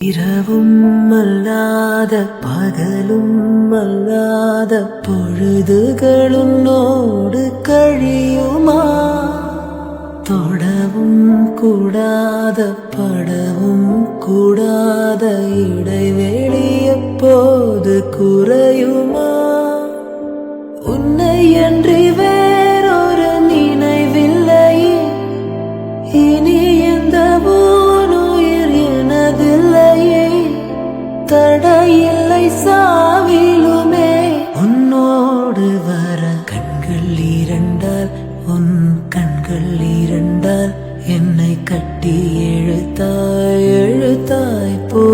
இரவும் அல்லாத பகலும் அல்லாத பொழுதுகளுன்னோடு கழியுமா? தொடவும் கூடாத படவும் கூடாத இடைவெளி எப்போது குறையுமா? உன்னை அன்றி வேறொரு நினைவில்லையே, இனி எந்த உயிர் எனதில்லையே, தடையில்லை சாவிலுமே. உன்னோடு வர கண்கள் இரண்டால், உன் கண்கள் இரண்டால் என்னை கட்டி எழுத்தாய் எழுத்தாய் போ.